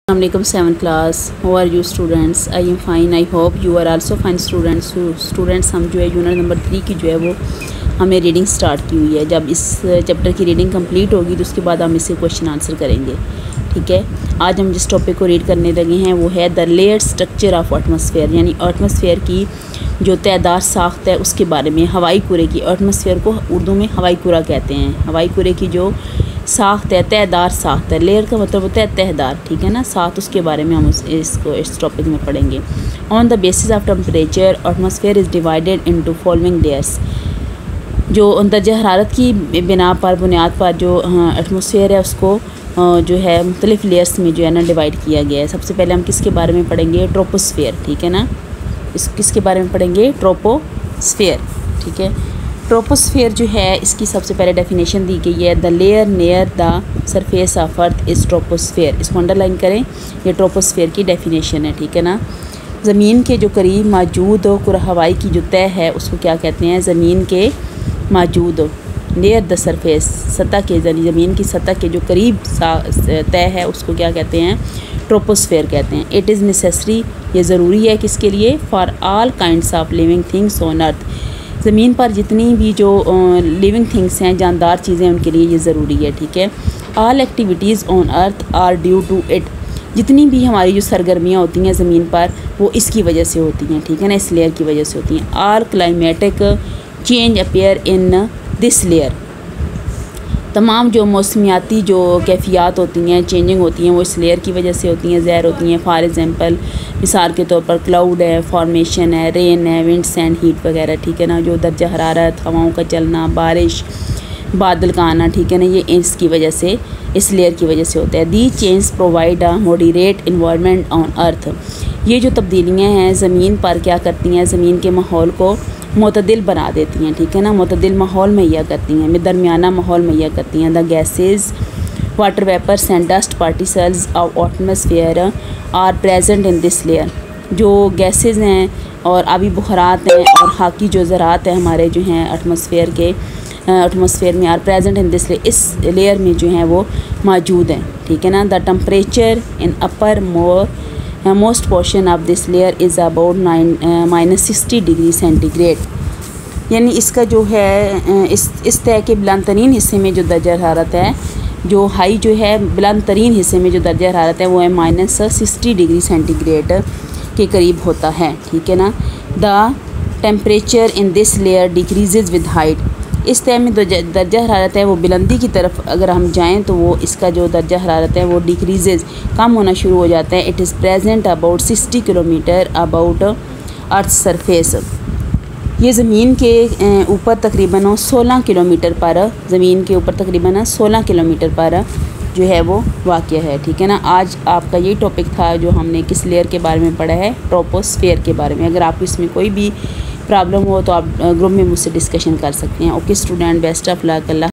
Assalamualaikum 7th class. How are you students? I am fine. I hope you are also fine students. Students हम जो है unit number 3 की जो है वो हमें रीडिंग स्टार्ट की हुई है। जब इस चैप्टर की रीडिंग कंप्लीट होगी तो उसके बाद हम इससे क्वेश्चन आंसर करेंगे। ठीक है, आज हम जिस टॉपिक को रीड करने लगे हैं वो है the layered structure of atmosphere, यानी एटमॉस्फेयर की जो तयदार साख्त है उसके बारे में। हवाई कुरे की, एटमॉस्फेयर को उर्दू में हवाई कुरा कहते हैं। हवाई कुरे की जो साख्त है, तयदार साख्त है। लेयर का मतलब होता है तहदार, ठीक है ना, साख्त, उसके बारे में हम इस टॉपिक में पढ़ेंगे। On the basis of temperature atmosphere is divided into following layers. जो दर्जा हरारत की बिना पर बुनियाद पर जो एटमॉस्फेयर है उसको जो है मुख्तलिफ़ लेयर्स में जो है ना डिवाइड किया गया है। सबसे पहले हम किसके बारे में पढ़ेंगे? ट्रोपोस्फेयर, ठीक है ना। किसके बारे में पढ़ेंगे? ट्रोपोस्फेयर, ठीक है। ट्रोपोस्फेयर जो है इसकी सबसे पहले डेफिनेशन दी गई है, the layer near the surface of earth is troposphere. इसको अंडरलाइन करें, ये ट्रोपोस्फेयर की डेफिनेशन है, ठीक है ना। ज़मीन के जो करीब मौजूद कुरा हवाई की जो तय है उसको क्या कहते हैं? ज़मीन के मौजूद नियर द सरफेस, सतह के, ज़मीन की सतह के जो करीब तय है उसको क्या कहते हैं? ट्रोपोस्फेयर कहते हैं। इट इज़ नेसेसरी, ये ज़रूरी है किसके लिए? For all kinds of living things on earth. ज़मीन पर जितनी भी जो लिविंग थिंग्स हैं, जानदार चीज़ें, उनके लिए ये ज़रूरी है, ठीक है। All activities on earth are due to it. जितनी भी हमारी जो सरगर्मियाँ होती हैं ज़मीन पर वो इसकी वजह से होती हैं, ठीक है ना, इस लेयर की वजह से होती हैं। All climatic change appear in this layer. तमाम जो मौसमियाती जो कैफियत होती हैं, चेंजिंग होती हैं, वो इस लेयर की वजह से होती हैं, ज़ाहिर होती हैं। फॉर एग्ज़ाम्पल, मिसाल के तौर पर क्लाउड है, फॉर्मेशन है, रेन है, विंड्स एंड हीट वगैरह, ठीक है ना। जो दर्जा हरारत, हवाओं का चलना, बारिश, बादल का आना, ठीक है ना, ये इसकी वजह से, इस लेयर की वजह से होता है। The change provide a moderate environment on earth. ये जो तब्दीलियाँ हैं ज़मीन पर क्या करती हैं? ज़मीन के माहौल को मतदिल बना देती हैं, ठीक है ना, मतदिल माहौल मुहैया करती हैं, दरमियाना माहौल मुहैया करती हैं। The gases, water vapours and dust particles of atmosphere are present in this layer. जो गैसेज हैं और आबी बुखारात हैं और हाकी जो ज़रात हैं हमारे जो हैं एटमॉस्फेयर में are present in this layer, इस लेयर में जो हैं वो मौजूद हैं, ठीक है ना। The temperature in uppermost portion of this layer is about -60 degree centigrade. यानी इसका जो है इस तय के बुलंद तरीन हिस्से में जो दर्जा हरारत है, जो हाई जो है बुलंद तरीन हिस्से में जो दर्जा हरारत है वो है -60 डिग्री सेंटीग्रेड के करीब होता है, ठीक है ना। The temperature in this layer decrease with height. इस तय में दर्जा हरारत है वो बुलंदी की तरफ अगर हम जाएं तो वो इसका जो दर्जा हरारत है वो डिक्रीज़, कम होना शुरू हो जाता है। It is present about 60 kilometre about earth surface. ये ज़मीन के ऊपर तकरीबन 16 किलोमीटर पर, ज़मीन के ऊपर तकरीबन 16 किलोमीटर पर जो है वो वाक़या है, ठीक है ना। आज आपका यही टॉपिक था जो हमने किस लेयर के बारे में पढ़ा है? ट्रोपोस्फेयर के बारे में। अगर आपको इसमें कोई भी प्रॉब्लम हो तो आप ग्रुप में मुझसे डिस्कशन कर सकते हैं। Okay student, best of luck. Allah.